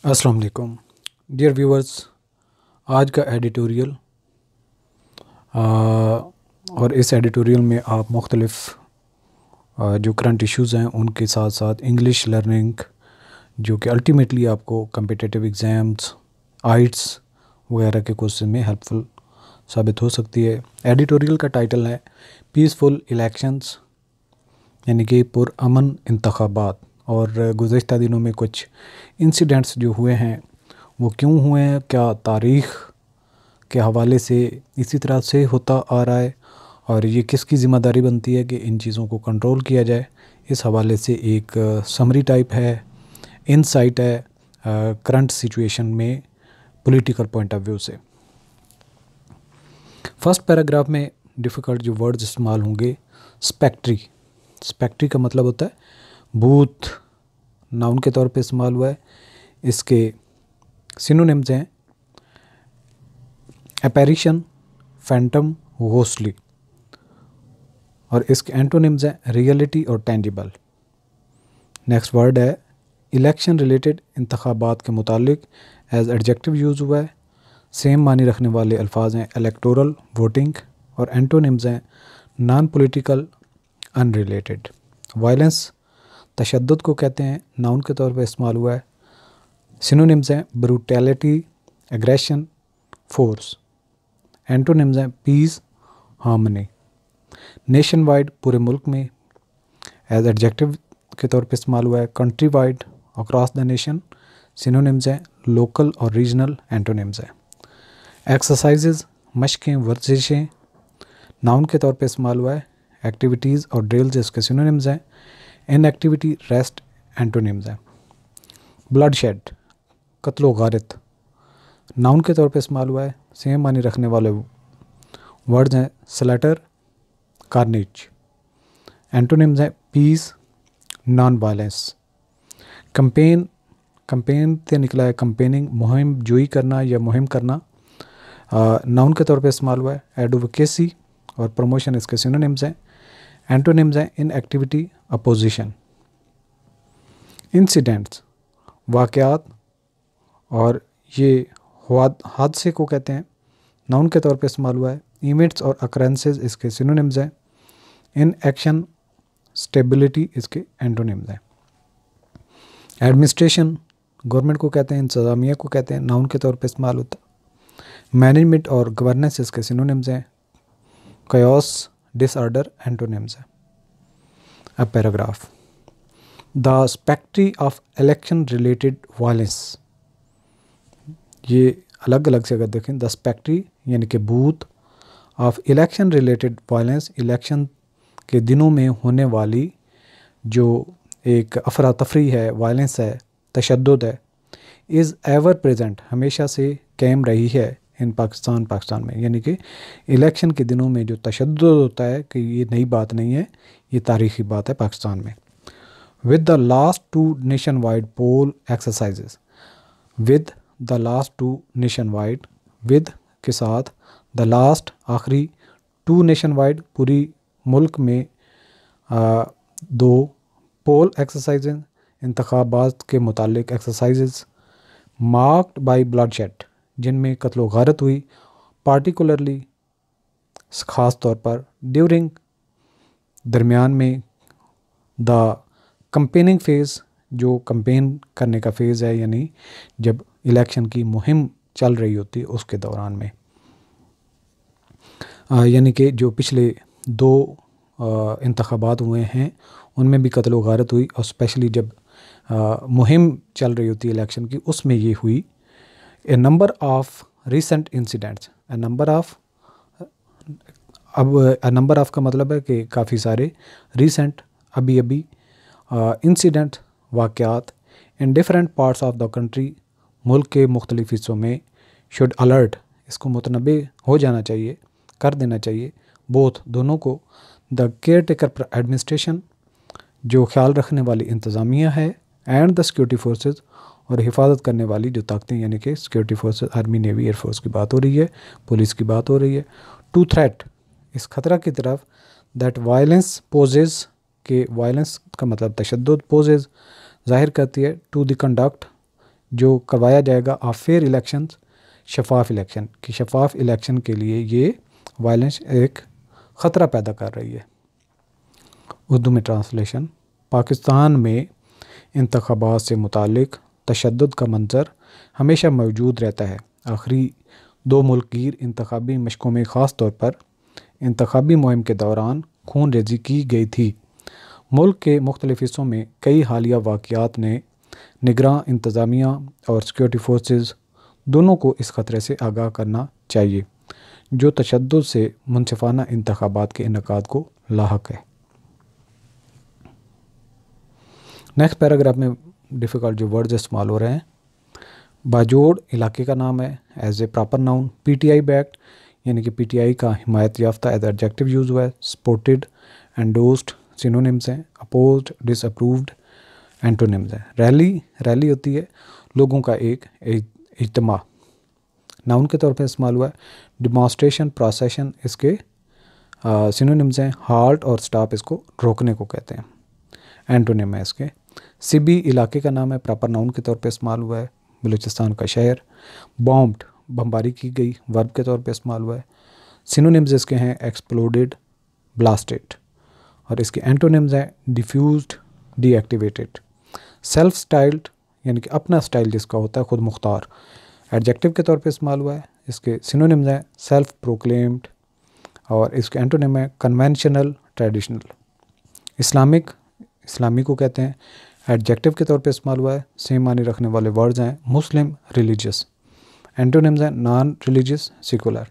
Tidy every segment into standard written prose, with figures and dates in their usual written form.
अस्सलाम वालेकुम dear viewers. आज का एडिटोरियल और इस एडिटोरियल में आप मुख्तलिफ़ जो करंट इश्यूज़ हैं उनके साथ साथ इंग्लिश लर्निंग जो कि अल्टीमेटली आपको कम्पिटिटिव एग्ज़ाम्स आइट्स वगैरह के क्वेश्चन में हेल्पफुल साबित हो सकती है। एडिटोरियल का टाइटल है पीसफुल इलेक्शंस, यानी कि पुरअमन इंतखाबात। और गुज़श्ता दिनों में कुछ इंसिडेंट्स जो हुए हैं वो क्यों हुए हैं, क्या तारीख़ के हवाले से इसी तरह से होता आ रहा है और ये किसकी ज़िम्मेदारी बनती है कि इन चीज़ों को कंट्रोल किया जाए। इस हवाले से एक समरी टाइप है, इनसाइट है करंट सिचुएशन में पॉलिटिकल पॉइंट ऑफ व्यू से। फर्स्ट पैराग्राफ में डिफ़िकल्ट जो वर्ड्स इस्तेमाल होंगे, स्पेक्ट्री। स्पेक्ट्री का मतलब होता है भूत, नाउन के तौर पे इस्तेमाल हुआ है। इसके सिनोनिम्स हैं एपेरिशन, फैंटम, घोस्टली। और इसके एंटोनिम्स हैं रियलिटी और टेंजिबल। नेक्स्ट वर्ड है इलेक्शन रिलेटेड, इंतखाबात के मुतालिक एज एडजेक्टिव यूज़ हुआ है। सेम मानी रखने वाले अल्फाज हैं इलेक्टोरल, वोटिंग। और एंटोनिम्स हैं नॉन पॉलिटिकल, अनरिलेटेड। वायलेंस तशद्दुद को कहते हैं, नाउन के तौर पर इस्तेमाल हुआ है। सिनोनिम्स हैं ब्रूटैलिटी, एग्रेशन, फोर्स। एंटोनिम्स हैं पीस, हार्मनी। नेशन वाइड, पूरे मुल्क में, एज एडजेक्टिव के तौर पे इस्तेमाल हुआ है। Country wide, across the nation. Synonyms हैं लोकल और रीजनल। एंटोनिम्स हैं एक्सरसाइजेज, मशकें, वर्जिशें। नाउन के तौर पे इस्तेमाल हुआ है। एक्टिविटीज़ और ड्रिल्स इसके सिनोनिम्स हैं इनएक्टिविटी, रेस्ट। एंटोनिम्स हैं ब्लड शेड, कत्लो गारत। नाउन के तौर पे इस्तेमाल हुआ है। सेम मानी रखने वाले वर्ड्स हैं स्लैटर, कार्नेज। एंटोनिम्स हैं peace, non violence. Campaign, campaign से निकला है कंपेनिंग, मुहिम जोई करना या मुहिम करना। नाउन के तौर पे इस्तेमाल हुआ है। एडवोकेसी और प्रमोशन इसके सिनोनिम्स हैं। एंटोनिम्स हैं इनएक्टिविटी, अपोजिशन। इंसिडेंट्स, वाक़यात, और ये हादसे को कहते हैं, नाउन के तौर पे इस्तेमाल हुआ है। इवेंट्स और अकरेंसेस इसके सिनोनिम्स हैं। इन एक्शन, स्टेबिलिटी इसके एंटोनिम्स हैं। एडमिनिस्ट्रेशन, गवर्नमेंट को कहते हैं, इंतज़ामिया को कहते हैं, नाउन के तौर पे इस्तेमाल होता है। मैनेजमेंट और गवर्नेंस इसके सिनोनिम्स हैं। कयोस, डिसऑर्डर। एंटोनिम्स हैं। अब paragraph, the spectre of election related violence. ये अलग अलग से अगर देखें, द स्पेक्ट्री यानी कि भूत, of election related violence, election के दिनों में होने वाली जो एक अफरा तफरी है, वायलेंस है, तशद्दुद है, इज़ एवर प्रेजेंट, हमेशा से कायम रही है इन पाकिस्तान में। यानी कि इलेक्शन के दिनों में जो तशद्दुद होता है कि ये नई बात नहीं है, ये तारीख़ी बात है पाकिस्तान में। With the last two nationwide poll exercises, with the last two nationwide, with के साथ, द लास्ट आखिरी, टू नेशन वाइड पूरी मुल्क में, दो पोल एक्सरसाइजेस इंतखाबात के मुतालिक एक्सरसाइजेस, मार्क्ड बाई ब्लडशेड जिनमें कत्लो गारत हुई, पार्टिकुलरली ख़ास तौर पर, ड्यूरिंग दरमियान में, द कंपेनिंग फ़ेज़ जो कंपेन करने का फ़ेज़ है, यानी जब इलेक्शन की मुहिम चल रही होती है उसके दौरान में। यानी कि जो पिछले दो इंतखाबात हुए हैं उनमें भी कत्लो गारत हुई, और स्पेशली जब मुहिम चल रही होती है इलेक्शन की, उसमें ये हुई। A number of recent incidents, a number of, अब ए नंबर ऑफ का मतलब है कि काफ़ी सारे, रिसेंट अभी अभी, इंसिडेंट वाक़यात, in different parts of the country, मुल्क के मुख्तलिफ़ हिस्सों में, शुड अलर्ट, इसको मुतनबे हो जाना चाहिए, कर देना चाहिए, बोथ दोनों को, द केयर टेकर एडमिनिस्ट्रेशन जो ख्याल रखने वाली इंतज़ामिया है, एंड द सिक्योरिटी फोर्सेस और हिफाजत करने वाली जो ताकतें, यानी कि security forces, army, navy, air force की बात हो रही है, पुलिस की बात हो रही है। टू थ्रेट, इस खतरा की तरफ, दैट वायलेंस पोजेज़, के वायलेंस का मतलब तशद्दुद, पोजेज़ जाहिर करती है, टू द कंडक्ट जो करवाया जाएगा ऑफ फेयर इलेक्शंस, शफाफ इलेक्शन कि शफाफ इलेक्शन के लिए ये वायलेंस एक ख़तरा पैदा कर रही है। उर्दू में ट्रांसलेशन, पाकिस्तान में इंतखाबात से मुतालिक तशद्दुद का मंजर हमेशा मौजूद रहता है। आखिरी 2 मुल्कगीर इंतखाबी मशकों में ख़ास तौर पर इंतखाबी मुहिम के दौरान खून रेजी की गई थी। मुल्क के मुख्तलिफ हिस्सों में कई हालिया वाक़यात ने निगरान इंतज़ामिया और सिक्योरिटी फोर्सेस दोनों को इस ख़तरे से आगाह करना चाहिए जो तशद्दुद से मुनसिफाना इंतखाबात के इनेकाद को लाहक है। नेक्स्ट पैराग्राफ में डिफ़िकल्ट जो वर्ड्स इस्तेमाल हो रहे हैं, बाजोड़ इलाके का नाम है as a proper noun, PTI backed यानी कि पीटीआई का हिमायत याफ्ता एज एडजेक्टिव यूज़ हुआ है, सपोर्टेड, एंडोस्ड सिनोनिम्स हैं, अपोज्ड, डिसअप्रूव्ड एंटोनिम्स हैं। रैली होती है लोगों का एक इज्तिमा, नाउन के तौर पर इस्तेमाल हुआ है। डिमॉन्स्ट्रेशन, प्रोसेशन इसके सिनोनिम्स हैं, हाल्ट और स्टॉप इसको रोकने को कहते हैं, एंटोनिम है इसके। सिबी इलाके का नाम है, प्रॉपर नाउन के तौर पे इस्तेमाल हुआ है, बलूचिस्तान का शहर। बॉम्ब्ड बमबारी की गई, वर्ब के तौर पे इस्तेमाल हुआ है। सिनोनिम्स इसके हैं एक्सप्लोडेड, ब्लास्टेड, और इसके एंटोनिम्स हैं डिफ्यूज्ड, डीएक्टिवेटेड। सेल्फ स्टाइल्ड यानी कि अपना स्टाइल जिसका होता है खुद मुख्तार, एडजेक्टिव के तौर पे इस्तेमाल हुआ है। इसके सिनोनिम्स हैं सेल्फ प्रोक्लेम्ड, और इसके एंटोनिम है कन्वेंशनल, ट्रेडिशनल। इस्लामी को कहते हैं, एडजेक्टिव के तौर पे इस्तेमाल हुआ है। सेम मानी रखने वाले वर्ड्स हैं मुस्लिम, रिलीजियस, एंटोनिम्स हैं नॉन रिलीजियस, सेकुलर।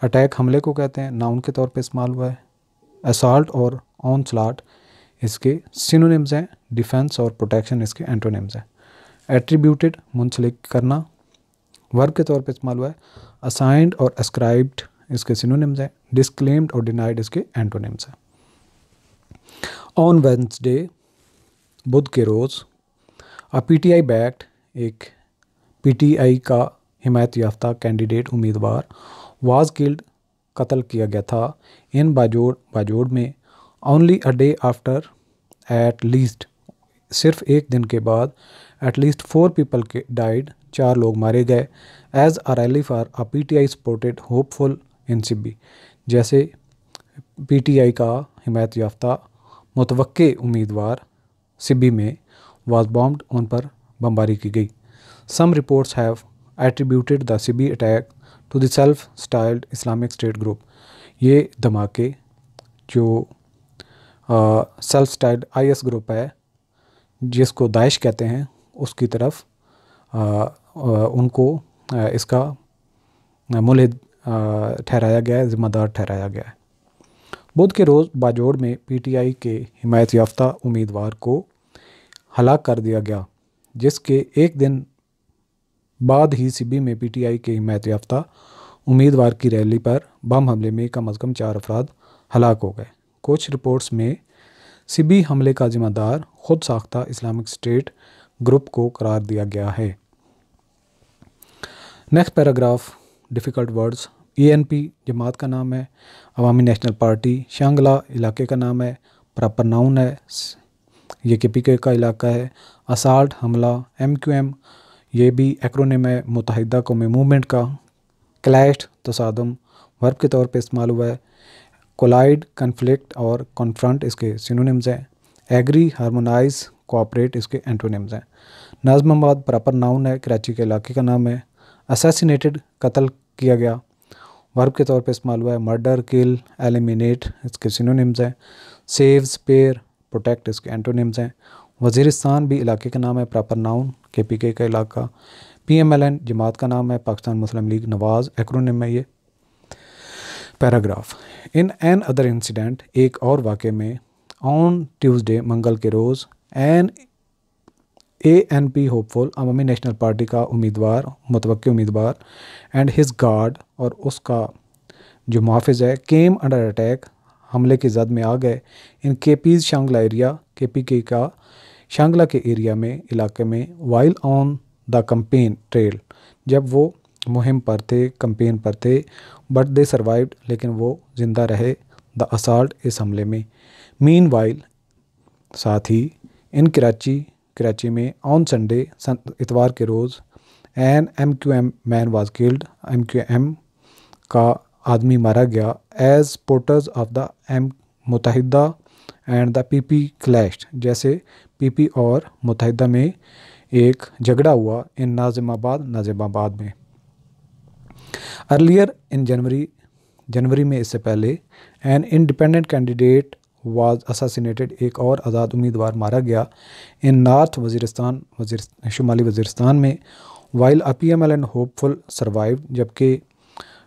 अटैक हमले को कहते हैं, नाउन के तौर पे इस्तेमाल हुआ है। असॉल्ट और ऑनस्लॉट इसके सिनोनिम्स हैं डिफेंस और प्रोटेक्शन, इसके एंटोनिम्स हैं। एट्रीब्यूटेड मुंसलिक करना, वर्ब के तौर पे इस्तेमाल हुआ है। असाइंड और अस्क्राइब्ड इसके सिनोनिम्स हैं। डिस्क्लेम्ड और डिनाइड इसके एंटोनिम्स हैं। ऑन वेडनेसडे बुध के रोज़, पीटीआई बैक्ड एक पीटीआई का हिमायत याफ्ता कैंडिडेट उम्मीदवार वाज किल्ड कत्ल किया गया था। इन बाजोड़ में only a day after, at least सिर्फ एक दिन के बाद, एट लीस्ट 4 पीपल के डाइड 4 लोग मारे गए। As a rally for a PTI supported hopeful in Sibi, जैसे पीटीआई का हिमायत याफ्ता मुतवक्के उम्मीदवार सिबी में वाज बॉम्ब्ड, उन पर बमबारी की गई। Some reports have attributed the Sibi attack to the self styled Islamic State group. ये धमाके जो सेल्फ स्टाइल्ड आईएस ग्रुप है जिसको दाइश कहते हैं, उसकी तरफ उनको इसका मुल्हिद ठहराया गया है, ज़िम्मेदार ठहराया गया है। बुध के रोज़ बाजोड़ में पीटीआई के हिमायत याफ्ता उम्मीदवार को हलाक कर दिया गया, जिसके एक दिन बाद ही सिबी में पीटीआई के हिमायत याफ्ता उम्मीदवार की रैली पर बम हमले में कम अज़ कम 4 अफराद हलाक हो गए। कुछ रिपोर्ट्स में सिबी हमले का ज़िम्मेदार खुद साख्ता इस्लामिक स्टेट ग्रुप को करार दिया गया है। Next paragraph difficult words, ENP जमात का नाम है, अवामी नेशनल पार्टी शांगला इलाके का नाम है, प्रॉपर नाउन है, ये KPK का इलाका है। असाल्ट हमला, MQM ये भी एक्रोनिम है मुत्तहिदा कौमी मूवमेंट का। क्लैश तसादम वर्ब के तौर पे इस्तेमाल हुआ है। कोलाइड कन्फ्लिक्ट और कॉन्फ्रंट इसके सिनोनिम्स हैं। एग्री, हारमोनाइज, कोऑपरेट इसके एंटोनिम्स हैं। नाज़माबाद प्रॉपर नाउन है, कराची के इलाके का नाम है। असैसिनेटेड कत्ल किया गया, वर्ब के तौर पे इस्तेमाल हुआ है। मर्डर, किल, एलिमिनेट इसके सिनोनिम्स हैं। सेव, स्पेयर, प्रोटेक्ट इसके एंटोनिम्स हैं। वज़ीरिस्तान भी इलाके का नाम है, प्रॉपर नाउन, KPK का इलाका। PMLN जमात का नाम है, पाकिस्तान मुस्लिम लीग नवाज़ एक्रोनिम है ये। Paragraph, in an other incident एक और वाक़े में, ऑन ट्यूसडे मंगल के रोज़, ANP होपफुल अवामी नेशनल पार्टी का उम्मीदवार मुतवक्के उम्मीदवार एंड हिज गार्ड और उसका जो मुहाफ़िज़ है, केम अंडर अटैक हमले की जद में आ गए। इन KP's शांगला एरिया, KPK का शांगला के एरिया में इलाके में, while on the campaign trail जब वो मुहिम पर थे, कंपेन पर थे। बट दे सर्वाइव्ड लेकिन वो ज़िंदा रहे, द असॉल्ट इस हमले में। मीन वाइल साथ ही, इन कराची कराची में ऑन संडे इतवार के रोज़ an MQM man was killed, MQM का आदमी मारा गया as supporters of the Muttahida and the PP clashed, जैसे PP और मुतहिदा में एक झगड़ा हुआ इन नाजिमाबाद में। अर्लियर इन जनवरी में इससे पहले an independent candidate was assassinated, एक और आज़ाद उम्मीदवार मारा गया इन नॉर्थ वज़ीरिस्तान शुमाली वज़ीरिस्तान में। वाइल PMLN होपफुल सर्वाइव, जबकि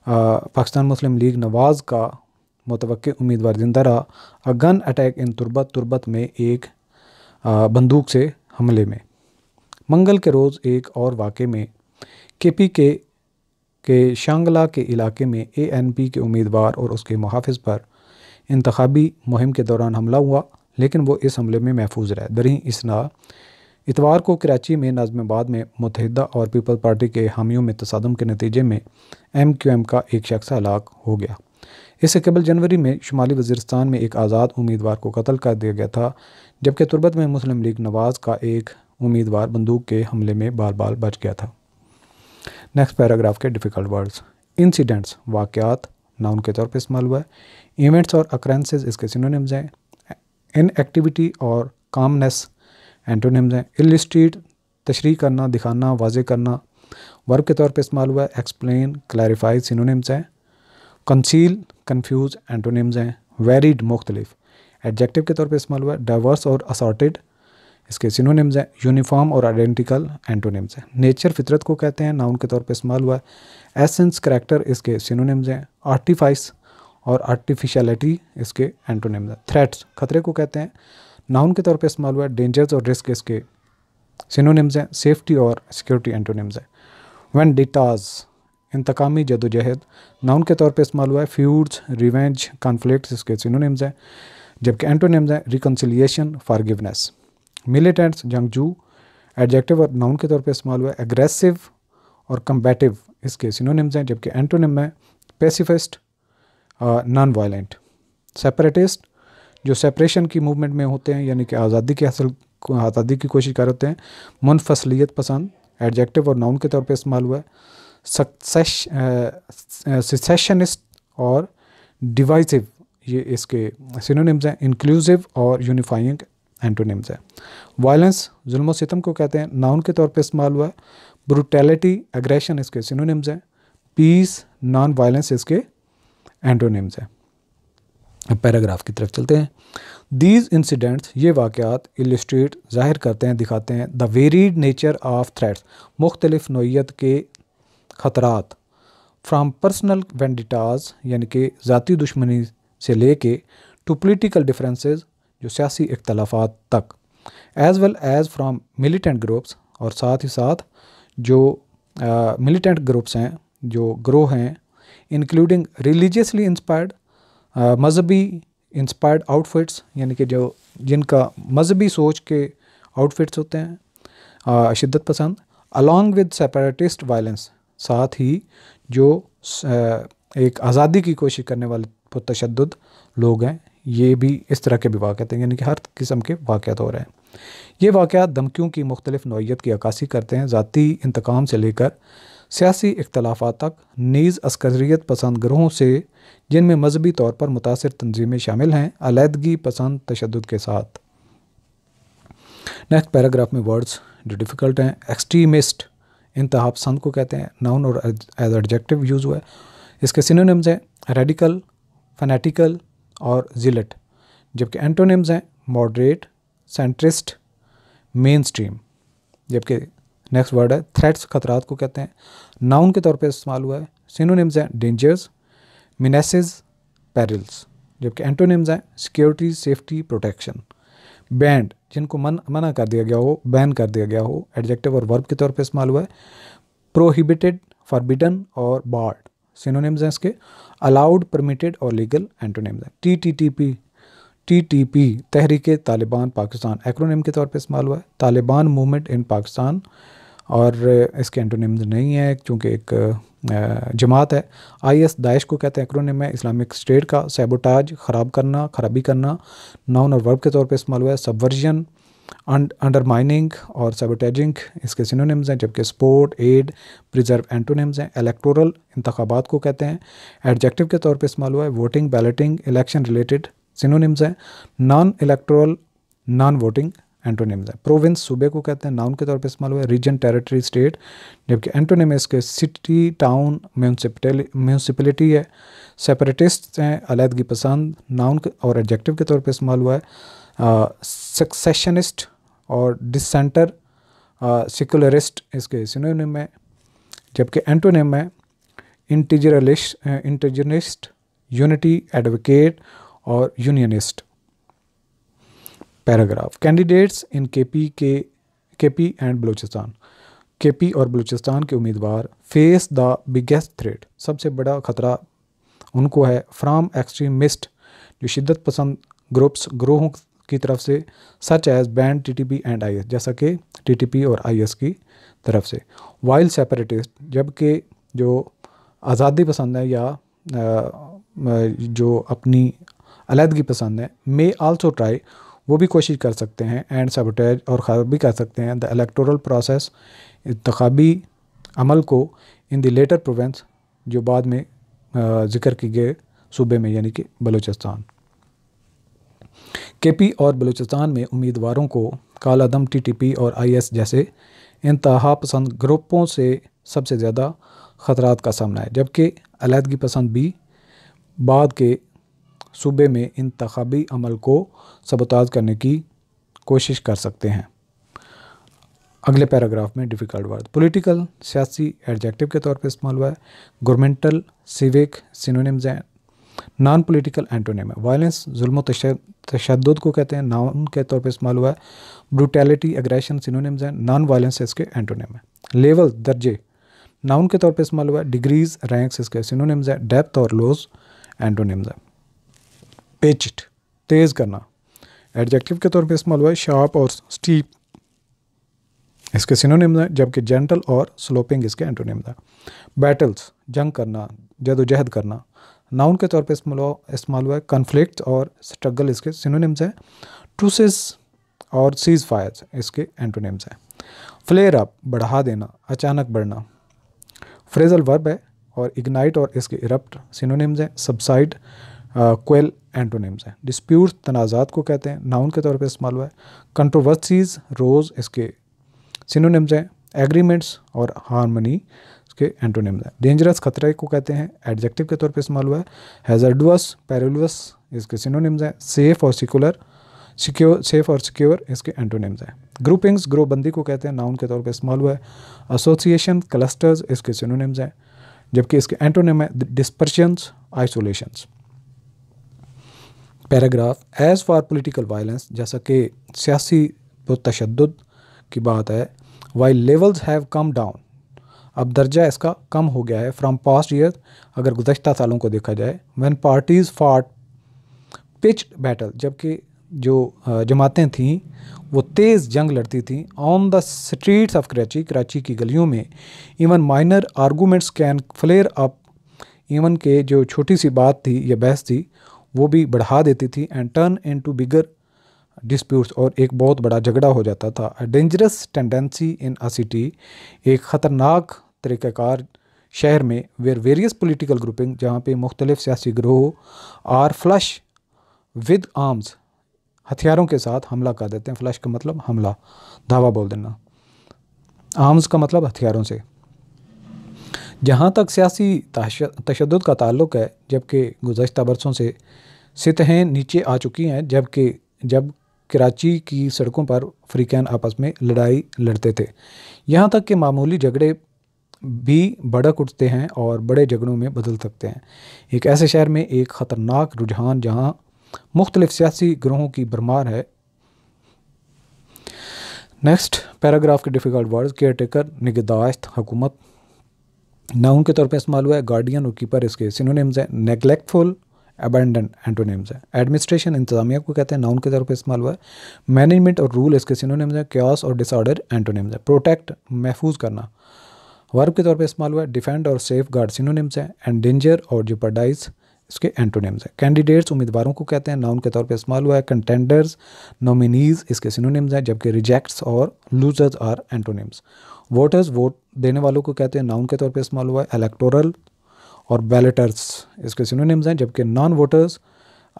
पाकिस्तान मुस्लिम लीग नवाज़ का मुतवक्के उम्मीदवार जिंदा रहा। A gun attack in Turbat में एक बंदूक से हमले में। मंगल के रोज़ एक और वाक़े में KP के शांगला के इलाके में ANP के उम्मीदवार और उसके मुहाफ़िज़ पर इंतखाबी मुहिम के दौरान हमला हुआ, लेकिन वो इस हमले में महफूज रहे। दरीं इसना इतवार को कराची में नाज़िमाबाद में मुत्तहिदा और पीपल पार्टी के हामियों में तसादम के नतीजे में MQM का एक शख्स हलाक हो गया। इससे कबल जनवरी में शुमाली वज़ीरिस्तान में एक आज़ाद उम्मीदवार को कत्ल कर दिया गया था, जबकि तुर्बत में मुस्लिम लीग नवाज़ का एक उम्मीदवार बंदूक के हमले में बाल बच गया था। नेक्स्ट पैराग्राफ के डिफ़िकल्ट वर्ड्स। इंसिडेंट्स वाक़यात नाउन के तौर पर इस्तेमाल हुआ है। इवेंट्स और अक्रेंसेस इसके सिनोनिम्स हैं। इनएक्टिविटी और कामनेस एंटोनिम्स हैं। इलिस्ट्रेट तशरीह करना, दिखाना, वाज़े करना वर्ब के तौर पर इस्तेमाल हुआ है। एक्सप्लेन, क्लैरिफाई सिनोनिम्स हैं। कंसील, कन्फ्यूज़ एंटोनिम्स हैं। वेरिड मुख्तलिफ एडजेक्टिव के तौर पर इस्तेमाल हुआ है। डाइवर्स और असॉर्टेड इसके सिनोनिम्स हैं। यूनिफॉर्म और आइडेंटिकल एंटोनिम्स हैं। नेचर फितरत को कहते हैं, नाउन के तौर पर इस्तेमाल हुआ है। एसेंस करैक्टर इसके सिनोनिम्स हैं। आर्टिफाइस और आर्टिफिशियलिटी इसके एंटोनिम्स हैं। थ्रेट्स खतरे को कहते हैं, नाउन के तौर पर इस्तेमाल हुआ है। डेंजर्स और रिस्क इसके सिनोनिम्स हैं। सेफ्टी और सिक्योरिटी एंटोनिम्स हैं। वेंडिटाज इंतकामी जदोजहद नाउन के तौर पर इस्तेमाल हुआ है। फ्यूड्स, रिवेंज, कॉन्फ्लिक्ट्स इसके सिनोनिम्स हैं, जबकि एंटोनिम्स हैं रिकन्सिलिएशन, फॉरगिवनेस। मिलिटेंट्स जंगजू एडजेक्टिव और नाउन के तौर पर इस्तेमाल हुआ है। एग्रेसिव और कम्बैटिव इसके सिनोनिम्स हैं, जबकि एंटोनिम में पैसिफिस्ट, नॉन वायलेंट। सेपरेटिस्ट जो सेपरेशन की मूवमेंट में होते हैं, यानी कि आज़ादी की कोशिश कर होते हैं। मुनफसलियत पसंद एडजेक्टिव और नाउन के तौर पर इस्तेमाल हुआ है। सिसेशनिस्ट और डिवाइसिव ये इसके सिनोनिम्स हैं। इंक्लूसिव और यूनिफाइंग एंटोनिम्स हैं। वायलेंस जुल्म और सितम को कहते हैं, नाउन के तौर पर इस्तेमाल हुआ है। ब्रूटैलिटी, एग्रेशन इसके सिनोनिम्स हैं। पीस, नॉन वायलेंस इसके एंटोनिम्स हैं। अब पैराग्राफ की तरफ चलते हैं। दीज इंसिडेंट्स ये वाक़यात इलिस्ट्रेट ज़ाहिर करते हैं, दिखाते हैं the varied nature of threats मुख्तलिफ नोयत के ख़तरात, फ्राम पर्सनल वेंडिटाज यानी कि ज़ाती दुश्मनी से लेके टू पोलिटिकल डिफरेंसेस जो सियासी इख्तलाफात तक, as well as from militant groups और साथ ही साथ जो मिलिटेंट ग्रुप्स हैं, जो ग्रोह हैं, इंक्लूडिंग रिलीजियसली इंस्पायर्ड मजहबी इंस्पायर्ड आउटफिट्स यानी कि जो जिनका मजहबी सोच के आउटफिट्स होते हैं, शिद्दत पसंद, अलॉन्ग विद सेपरेटिस्ट वायलेंस साथ ही जो एक आज़ादी की कोशिश करने वाले पुरतशद्दुद लोग हैं, ये भी इस तरह के भी वाक़यात हैं, यानी कि हर किस्म के वाक़यात हो रहे हैं। ये वाक़यात धमकियों की मुख्तलिफ नौइयत की अक्कासी करते हैं, ज़ाती इंतकाम से लेकर सियासी इख्तलाफात तक, नीज़ अस्करियत पसंद ग्रोहों से जिनमें मजहबी तौर पर मुतासिर तंजीमें शामिल हैं, अलहदगी पसंद तशद्दुद के साथ। नेक्स्ट पैराग्राफ में वर्ड्स जो डिफ़िकल्ट हैं। एक्सट्रीमिस्ट इंतहा पसंद को कहते हैं, नाउन और एज एडजेक्टिव यूज़ हुआ है। इसके सिनोनिम्स हैं रेडिकल, फैनेटिकल और जिलेट, जबकि एंटोनिम्स हैं मॉडरेट, सेंट्रिस्ट, मेन स्ट्रीम। जबकि नेक्स्ट वर्ड है थ्रेट्स खतरात को कहते हैं, नाउन के तौर पर इस्तेमाल हुआ है। सिनोनिम्स हैं डेंजर्स, मिनेसेस, पेरिल्स, जबकि एंटोनिम्स हैं सिक्योरिटी, सेफ्टी, प्रोटेक्शन। बैंड जिनको मना कर दिया गया हो, बैन कर दिया गया हो, एडजेक्टिव और वर्ब के तौर पर इस्तेमाल हुआ है। प्रोहिबिटेड, फॉरबिडन और बार्ड सिनोनिम्स हैं इसके। अलाउड, परमिटेड और लीगल एंटोनिम्स हैं। TTP तहरीक तालिबान पाकिस्तान एक्रोनिम के तौर पर इस्तेमाल हुआ है। तालिबान मूवमेंट इन पाकिस्तान और इसके एंटोनिम्स नहीं है क्योंकि एक जमात है। IS दाइश को कहते हैं, एक्रोनिम है इस्लामिक स्टेट का। सैबोटाज खराब करना, खराबी करना, नाउन और वर्ब के तौर पर इस्तेमाल हुआ है। सबवर्जन अंडरमाइनिंग और सबोटेजिंग इसके सिनोनिम्स हैं, जबकि सपोर्ट, एड, प्रिजर्व एंटोनिम्स हैं। इलेक्टोरल इंतखाबात को कहते हैं, एडजेक्टिव के तौर पे इस्तेमाल हुआ है। Voting, balloting, election related synonyms हैं। Non electoral, non voting antonyms हैं। प्रोविंस सूबे को कहते हैं, नाउन के तौर पे इस्तेमाल हुआ है। रीजन, टेरिटरी, स्टेट, जबकि एंटोनिम इसके सिटी, टाउन, म्यूनसिपलिटी है। सेपरेटिस्ट हैं, अलहदगी पसंद, नाउन और एडजेक्टिव के तौर पे इस्तेमाल हुआ है। सक्सेशनिस्ट और डिसेंटर, सेकुलरिस्ट इसके सिनोनिम है, जबकि एंटोनिम है इंटीजरनिस्ट, यूनिटी, एडवोकेट और unionist. Paragraph, candidates in KP and Balochistan. KP और बलूचिस्तान के उम्मीदवार फेस द बिगेस्ट थ्रेट, सबसे बड़ा ख़तरा उनको है, फ्राम एक्सट्रीमिस्ट, जो शिद्दत पसंद ग्रोहों की तरफ से, such as banned TTP and IS, जैसा कि टीटीपी और आईएस की तरफ से। वाइल सेपरेटिस्ट, जबकि जो आज़ादी पसंद है या जो अपनी अलहदगी पसंद है, मे आल्सो ट्राई, वो भी कोशिश कर सकते हैं, एंड सबोटेज, और ख़राब भी कर सकते हैं, द इलेक्टोरल प्रोसेस, इंतखाबी अमल को, इन द लेटर प्रोविंस, जो बाद में ज़िक्र की गए सूबे में, यानी कि बलूचिस्तान। केपी और बलूचिस्तान में उम्मीदवारों को कालादम, टीटीपी और आईएस जैसे इंतहा पसंद ग्रुपों से सबसे ज़्यादा ख़तरात का सामना है, जबकि अलहदगी पसंद भी बाद के सूबे में इंतखाबी अमल को सबोताज करने की कोशिश कर सकते हैं। अगले पैराग्राफ में डिफ़िकल्ट वर्ड, पॉलिटिकल, सियासी, एडजेक्टिव के तौर पे इस्तेमाल हुआ है। गवर्नमेंटल, सिविक सिनोनिम्स हैं। नॉन पॉलिटिकल एंटोनिम है, वायलेंस, जुल्म तशद्दुद को कहते हैं, नाउन के तौर पे इस्तेमाल हुआ है। ब्रूटैलिटी, एग्रेशन सिनोनिम्स हैं। नॉन वायलेंस इसके एंटोनिम है। लेवल, दर्जे, नाउन के तौर पे इस्तेमाल हुआ है। डिग्रीज, रैंक्स इसके सिनोनिम्स हैं। डेप्थ और लोज एंटोनिम्स हैं। पिच्ड, तेज़ करना, एडजेक्टिव के तौर पे इस्तेमाल हुआ है। शार्प और स्टीप इसके सिनोनिम्स हैं, जबकि जेंटल और स्लोपिंग इसके एंटोनिम्स हैं। बैटल्स, जंग करना, जदोजहद करना, नाउन के तौर पे इस्तेमाल हुआ है। कन्फ्लिक्ट और स्ट्रगल इसके सिनोनिम्स हैं। ट्रूसेस और सीज फायर्स इसके एंटोनिम्स हैं। फ्लेयर अप, बढ़ा देना, अचानक बढ़ना, फ्रेजल वर्ब है। और इग्नाइट और इसके इरप्ट सिनोनिम्स हैं। सबसाइड, क्वेल एंटोनिम्स हैं। डिस्प्यूट्स, तनाज़ात को कहते हैं, नाउन के तौर पे इस्तेमाल हुआ है। कंट्रोवर्सीज, रोज़ इसके सिनोनिम्स हैं। एग्रीमेंट्स और हारमनी इसके एंटोनिम्स हैं। डेंजरस, खतरे को कहते हैं, एडजेक्टिव के तौर पे इस्तेमाल हुआ है। हैज़र्डुअस, पेरिलस इसके सिनोनिम्स हैं। सेफ और सिक्योर इसके एंटोनिम्स हैं। ग्रुपिंग्स, ग्रोहबंदी को कहते हैं, नाउन के तौर पे इस्तेमाल हुआ है। एसोसिएशन, क्लस्टर्स इसके सिनोनिम्स हैं, जबकि इसके एंटोनिम है dispersions, isolations. Paragraph, as for political violence, जैसा कि सियासी तशद्दुद की बात है। While levels have come down, अब दर्जा इसका कम हो गया है। फ्रॉम पास्ट ईयर, अगर गुज़श्ता सालों को देखा जाए। When parties fought pitched battle, जबकि जो जमातें थीं वो तेज़ जंग लड़ती थीं। On the streets of Karachi, Karachi की गलियों में। Even minor arguments can flare up, even के जो छोटी सी बात थी या बहस थी वो भी बढ़ा देती थी। And turn into bigger disputes, और एक बहुत बड़ा झगड़ा हो जाता था। A dangerous tendency in a city, एक ख़तरनाक तरीक़ाकार शहर में। वेयर वेरियस पॉलिटिकल ग्रुपिंग, जहाँ पे मुख्तलिफ सियासी ग्रोह आर फ्लश विद आर्म्स, हथियारों के साथ हमला कर देते हैं। फ्लश का मतलब हमला, धावा बोल देना। आर्म्स का मतलब हथियारों से। जहाँ तक सियासी तशद्दुद का ताल्लुक़ है, जबकि गुज़श्ता बरसों से सतहें नीचे आ चुकी हैं, जब कराची की सड़कों पर अफ्रीकन आपस में लड़ाई लड़ते थे, यहाँ तक कि मामूली झगड़े भी भड़क उठते हैं और बड़े झगड़ों में बदल सकते हैं। एक ऐसे शहर में एक ख़तरनाक रुझान जहाँ मुख्तलिफ सियासी ग्रोहों की भरमार है। नेक्स्ट पैराग्राफ के डिफ़िकल्ट वर्ड्स, केयर टेकर, निगहदाश्त, हुकूमत, नाउन के तौर पे इस्तेमाल हुआ है। गार्डियन और कीपर इसके सिनोनिम्स हैं। नेग्लेक्टफुल, अबैंडन एंटोनिम्स है। एडमिनिस्ट्रेशन, इंतज़ामिया को कहते हैं, नाउन के तौर पे इस्तेमाल हुआ है। मैनेजमेंट और रूल इसके सिनोनिम्स हैं। क्यास और डिसऑर्डर एंटोनिम्स है। प्रोटेक्ट, महफूज करना, वर्ब के तौर पे इस्तेमाल हुआ है। डिफेंड और सेफ गार्ड सिनोनिम्स हैं। एंडेंजर और जेपर्डाइज इसके एंटोनिम्स हैं। कैंडिडेट्स उम्मीदवारों को कहते हैं, नाउन के तौर पे इस्तेमाल हुआ है। कंटेंडर्स नॉमिनीज इसके सिनोनिम्स हैं, जबकि रिजेक्ट्स और losers are antonyms. Voters vote देने वालों को कहते हैं, नाउन के तौर पे इस्तेमाल हुआ है। इलेक्टोरल और बैलेटर्स इसके सिनोनिम्स हैं, जबकि नॉन वोटर्स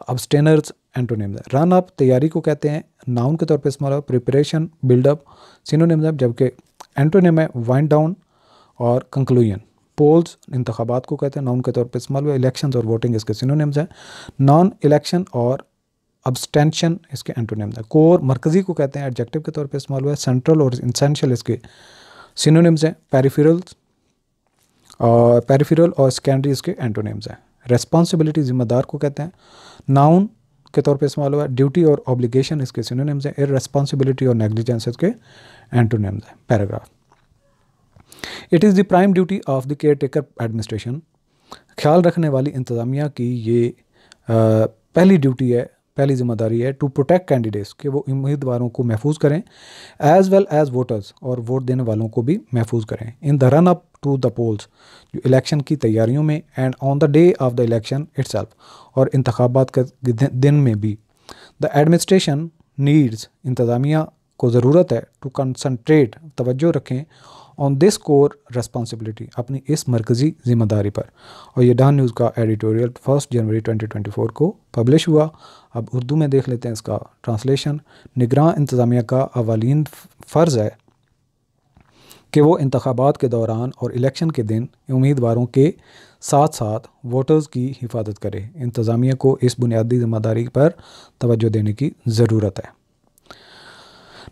अब्सटेनर्स एंटोनिम्स हैं। रन अप तैयारी को कहते हैं, नाउन के तौर पे इस्तेमाल हुआ है। प्रिपरेशन बिल्डअप सिनोनिम्स हैं, जबकि एंटोनिम है वाइंड डाउन और कंक्लूजन। पोल्स इंतखाबात को कहते हैं, नाउन के तौर पे इस्तेमाल हुआ है। इलेक्शंस और वोटिंग इसके सिनोनिम्स हैं। नॉन इलेक्शन और अब्सटेंशन इसके एंटोनिम्स हैं। कोर मरकज़ी को कहते हैं, एडजेक्टिव के तौर पे इस्तेमाल हुआ है। सेंट्रल और इंसेंशियल इसके सिनोनिम्स हैं। पेरिफेरल और सेकेंडरी इसके एंटोनिम्स हैं। रेस्पॉन्सिबिलिटी जिम्मेदार को कहते हैं, नाउन के तौर पे इस्तेमाल हुआ है। ड्यूटी और ऑब्लिगेशन इसके सिनोनिम्स हैं। इररेस्पॉन्सिबिलिटी और नेग्लिजेंस इसके एंटोनिम्स हैं। Paragraph. It is the prime duty of the care taker administration, ख्याल रखने वाली इंतज़ामिया की ये पहली ड्यूटी है, पहली जिम्मेदारी है, टू प्रोटेक्ट कैंडिडेट्स, कि वो उम्मीदवारों को महफूज करें, एज़ वेल एज़ वोटर्स, और वोट देने वालों को भी महफूज करें। In the run up to the polls, जो इलेक्शन की तैयारियों में, and on the day of the election itself, और इंतखाबात के दिन में भी। द एडमिनिस्ट्रेशन नीड्स, इंतज़ामिया को ज़रूरत है, टू कंसनट्रेट, तवज्जो रखें, ऑन दिस कोर रेस्पॉन्सिबिलिटी, अपनी इस मरकज़ी ज़िम्मेदारी पर। और ये डॉन न्यूज़ का एडिटोरियल 1 जनवरी 2024 को पब्लिश हुआ। अब उर्दू में देख लेते हैं इसका ट्रांसलेशन। निगरान इंतज़ामिया का अवलीन फ़र्ज़ है कि वो इंतखाबात के दौरान और इलेक्शन के दिन उम्मीदवारों के साथ साथ वोटर्स की हिफाजत करे। इंतज़ामिया को इस बुनियादी ज़िम्मेदारी पर तवज्जो देने की ज़रूरत है।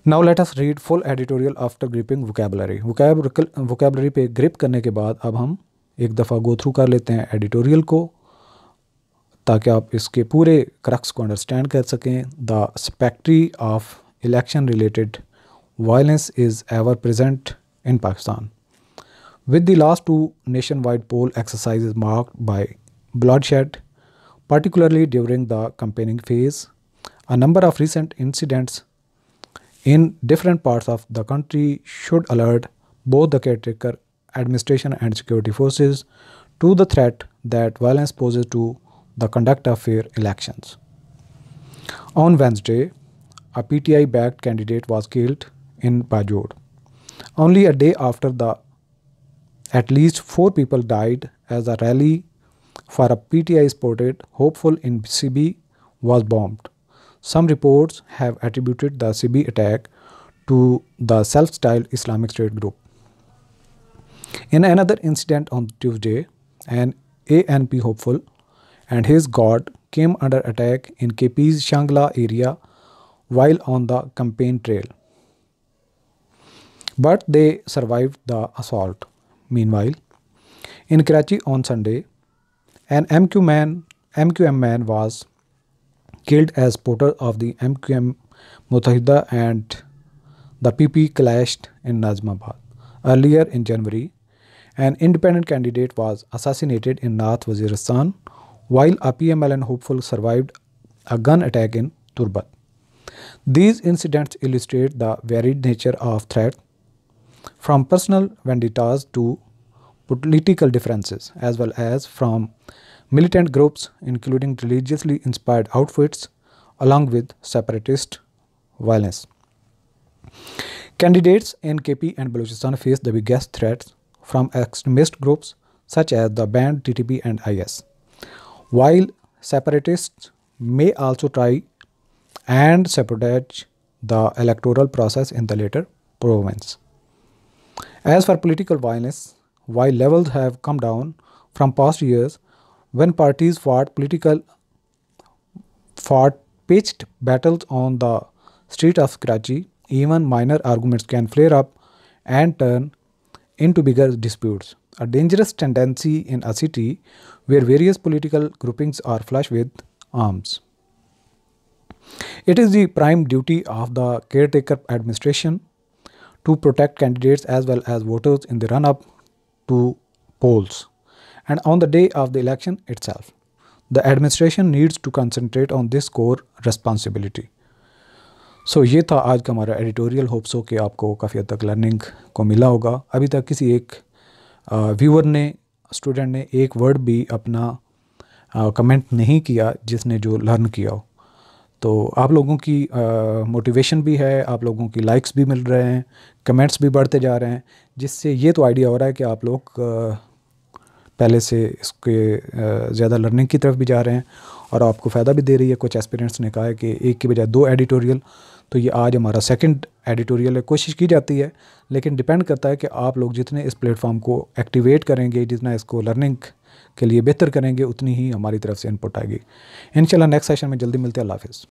Now let us read full editorial after gripping vocabulary. Vocabulary पे ग्रिप करने के बाद अब हम एक दफ़ा गो थ्रू कर लेते हैं एडिटोरियल को, ताकि आप इसके पूरे क्रक्स को अंडरस्टैंड कर सकें। The spectre of election related violence is ever present in Pakistan. With the last two nationwide poll exercises marked by bloodshed, particularly during the campaigning phase, a number of recent incidents in different parts of the country should alert both the caretaker administration and security forces to the threat that violence poses to the conduct of fair elections. On Wednesday, a PTI-backed candidate was killed in Bajod. Only a day after at least 4 people died as a rally for a PTI-supported hopeful in CB was bombed. Some reports have attributed the CB attack to the self-styled Islamic State group. In another incident on Tuesday, an ANP hopeful and his guard came under attack in KP's Shangla area while on the campaign trail, but they survived the assault. Meanwhile, in Karachi on Sunday, an MQM man was killed as supporter of the MQM Muttahida and the PP clashed in Nazimabad. Earlier in January, an independent candidate was assassinated in North Waziristan, while a PMLN hopeful survived a gun attack in Turbat. These incidents illustrate the varied nature of threat, from personal vendettas to political differences, as well as from militant groups, including religiously inspired outfits, along with separatist violence. Candidates in KP and Balochistan face the biggest threats from extremist groups such as the banned TTP and IS, while separatists may also try and sabotage the electoral process in the latter province. As for political violence, while levels have come down from past years when parties fought pitched battles on the street of Karachi, even minor arguments can flare up and turn into bigger disputes, a dangerous tendency in a city where various political groupings are flush with arms. It is the prime duty of the caretaker administration to protect candidates as well as voters in the run-up to polls and on the day of the election itself. The administration needs to concentrate on this core responsibility. So ये था आज का हमारा editorial. Hope so कि आपको काफ़ी हद तक लर्निंग को मिला होगा। अभी तक किसी एक व्यूअर ने, स्टूडेंट ने एक वर्ड भी अपना कमेंट नहीं किया जिसने जो लर्न किया हो। तो आप लोगों की मोटिवेशन भी है, आप लोगों की लाइक्स भी मिल रहे हैं, कमेंट्स भी बढ़ते जा रहे हैं, जिससे ये तो आइडिया हो रहा है कि आप लोग पहले से इसके ज़्यादा लर्निंग की तरफ भी जा रहे हैं और आपको फ़ायदा भी दे रही है। कुछ एस्पिरेंट्स ने कहा है कि एक की बजाय 2 एडिटोरियल, तो ये आज हमारा सेकंड एडिटोरियल है। कोशिश की जाती है, लेकिन डिपेंड करता है कि आप लोग जितने इस प्लेटफॉर्म को एक्टिवेट करेंगे, जितना इसको लर्निंग के लिए बेहतर करेंगे, उतनी ही हमारी तरफ से इनपुट आएगी। इंशाल्लाह नेक्स्ट सेशन में जल्दी मिलते हैं। अल्लाह हाफ़िज़।